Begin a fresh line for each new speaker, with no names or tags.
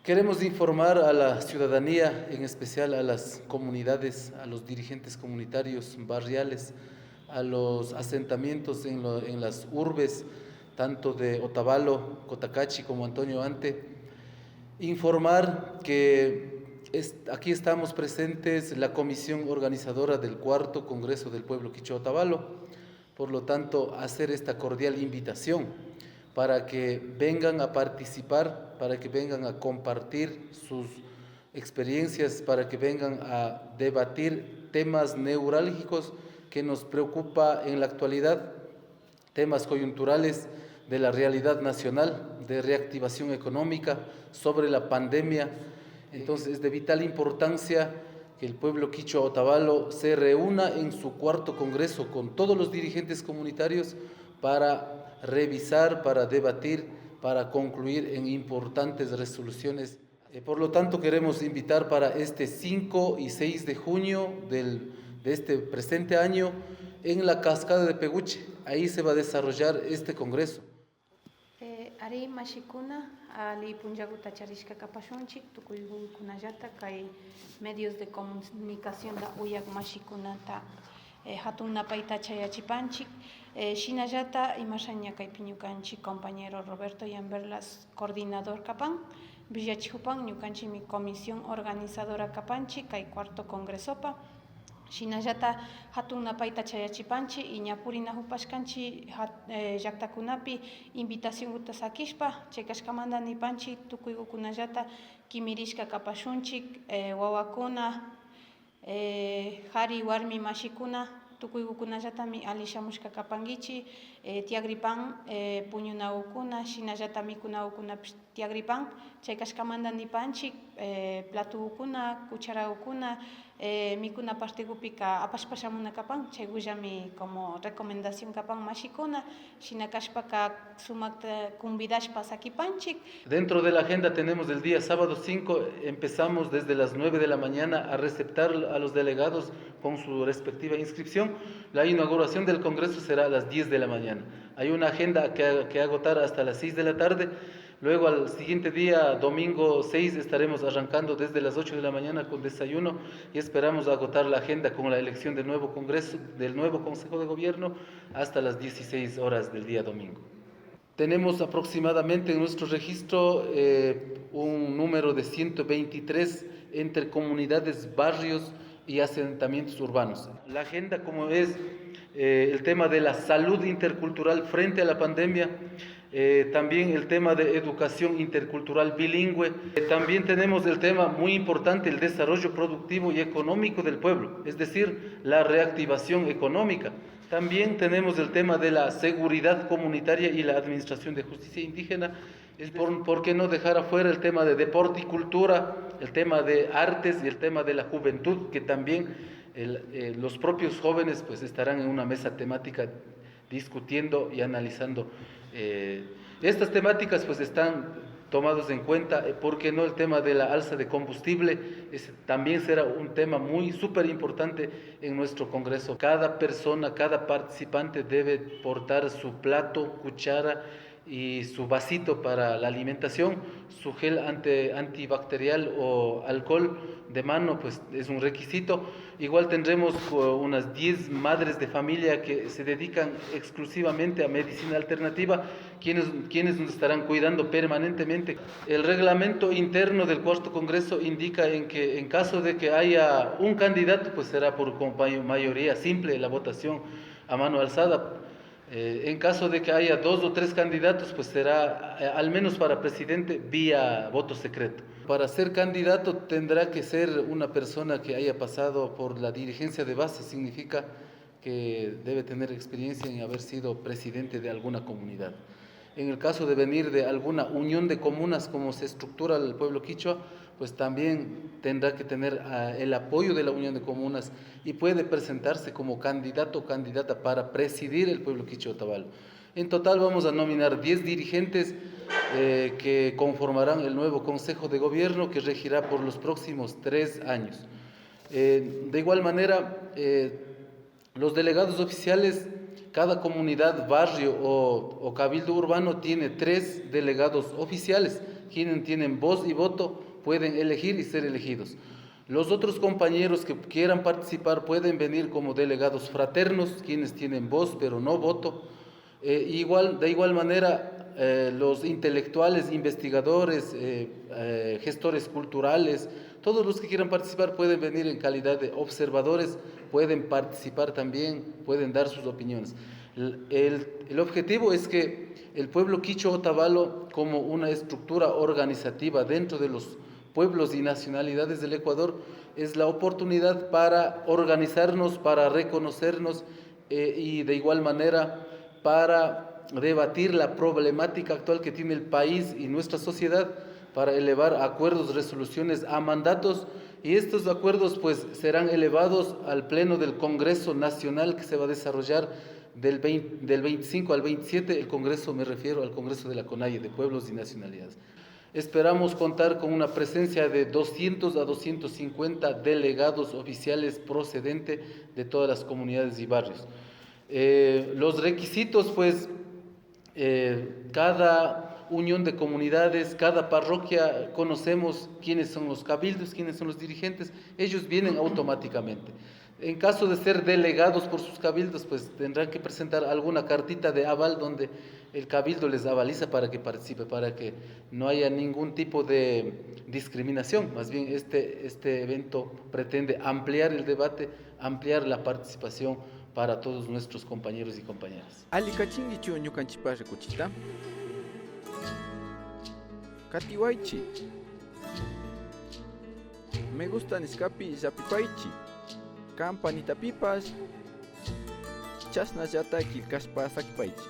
Queremos informar a la ciudadanía, en especial a las comunidades, a los dirigentes comunitarios barriales, a los asentamientos en las urbes, tanto de Otavalo, Cotacachi como Antonio Ante, informar que aquí estamos presentes la comisión organizadora del cuarto Congreso del Pueblo Quichua Otavalo, por lo tanto hacer esta cordial invitación para que vengan a participar, para que vengan a compartir sus experiencias, para que vengan a debatir temas neurálgicos que nos preocupa en la actualidad, temas coyunturales de la realidad nacional, de reactivación económica, sobre la pandemia. Entonces es de vital importancia que el pueblo quichua Otavalo se reúna en su cuarto congreso con todos los dirigentes comunitarios para revisar, para debatir, para concluir en importantes resoluciones. Por lo tanto, queremos invitar para este 5 y 6 de junio de este presente año en la cascada de Peguche. Ahí se va a desarrollar este congreso.
Ari mashikuna ali punjaguta charishka kapashunchik tukuykunallata kay medios de comunicación da uyak mashikunata hatun napayta chayachipanchik shinallata imashaña kaypi ñukanchik compañero Roberto Yamberlas coordinador kapan villachihupan ñukanchikmi comisión organizadora kapanchik kay cuarto congresopa shinallata hatun napayta chayachipanchi y ñapurina hupashkanchi llaqtakunapi invitación sakishpa chaykashkamanta nipanchi tukuykunallata kimirishka kapashunchik wawakuna hari warmi mashikuna tukuykunallatami alishamushka kapankichi tiagripan puñunawkuna shinallata mikunawkunapish tiagripan chaykashkamanta nipanchik platuykuna cucharawkuna mikuna partekupika apashpashamuna kapan chaykullami como recomendación kapan mashikuna shinakashpaka sumakta convidashpa sakipanchik.
Dentro de la agenda tenemos el día sábado 5, empezamos desde las 9 de la mañana a receptar a los delegados con su respectiva inscripción. La inauguración del Congreso será a las 10 de la mañana. Hay una agenda que agotar hasta las 6 de la tarde. Luego al siguiente día, domingo 6, estaremos arrancando desde las 8 de la mañana con desayuno y esperamos agotar la agenda con la elección del nuevo Congreso, del nuevo Consejo de Gobierno hasta las 16 horas del día domingo. Tenemos aproximadamente en nuestro registro un número de 123 entre comunidades, barrios y asentamientos urbanos. La agenda, como es el tema de la salud intercultural frente a la pandemia, también el tema de educación intercultural bilingüe, también tenemos el tema muy importante, el desarrollo productivo y económico del pueblo, es decir, la reactivación económica. También tenemos el tema de la seguridad comunitaria y la administración de justicia indígena. ¿Por qué no dejar afuera el tema de deporte y cultura, el tema de artes y el tema de la juventud, que también los propios jóvenes pues estarán en una mesa temática discutiendo y analizando? Estas temáticas pues están tomados en cuenta, ¿por qué no el tema de la alza de combustible? También será un tema muy súper importante en nuestro congreso. Cada persona, cada participante debe portar su plato, cuchara y su vasito para la alimentación, su gel antibacterial o alcohol de mano pues es un requisito. Igual tendremos unas 10 madres de familia que se dedican exclusivamente a medicina alternativa, quienes nos estarán cuidando permanentemente. El reglamento interno del cuarto congreso indica que en caso de que haya un candidato, pues será por mayoría simple la votación a mano alzada. En caso de que haya 2 o 3 candidatos, pues será al menos para presidente vía voto secreto. Para ser candidato tendrá que ser una persona que haya pasado por la dirigencia de base, significa que debe tener experiencia en haber sido presidente de alguna comunidad. En el caso de venir de alguna unión de comunas, como se estructura el pueblo quichua, pues también tendrá que tener el apoyo de la unión de comunas y puede presentarse como candidato o candidata para presidir el pueblo quichua Otavalo. En total vamos a nominar 10 dirigentes que conformarán el nuevo Consejo de Gobierno que regirá por los próximos 3 años. De igual manera, los delegados oficiales cada comunidad, barrio o cabildo urbano tiene 3 delegados oficiales, quienes tienen voz y voto, pueden elegir y ser elegidos. Los otros compañeros que quieran participar pueden venir como delegados fraternos, quienes tienen voz pero no voto. De igual manera, los intelectuales, investigadores, gestores culturales, todos los que quieran participar pueden venir en calidad de observadores, pueden participar también, pueden dar sus opiniones. El objetivo es que el pueblo quichua Otavalo, como una estructura organizativa dentro de los pueblos y nacionalidades del Ecuador, es la oportunidad para organizarnos, para reconocernos y de igual manera para debatir la problemática actual que tiene el país y nuestra sociedad, para elevar acuerdos, resoluciones a mandatos, y estos acuerdos pues serán elevados al Pleno del Congreso Nacional que se va a desarrollar del 25 al 27, el Congreso, me refiero al Congreso de la CONAIE, de Pueblos y Nacionalidades. Esperamos contar con una presencia de 200 a 250 delegados oficiales procedentes de todas las comunidades y barrios. Los requisitos, pues, cada unión de comunidades, cada parroquia, conocemos quiénes son los cabildos, quiénes son los dirigentes, ellos vienen automáticamente. En caso de ser delegados por sus cabildos, pues tendrán que presentar alguna cartita de aval donde el cabildo les avaliza para que participe, para que no haya ningún tipo de discriminación. Más bien este evento pretende ampliar el debate, ampliar la participación para todos nuestros compañeros y compañeras.
Alikachingichu ñukanchikpa rikuchita katiwaychi me gusta niskapi llapipaychi campanitapipas chasnallata kilkashpa sakipaychi.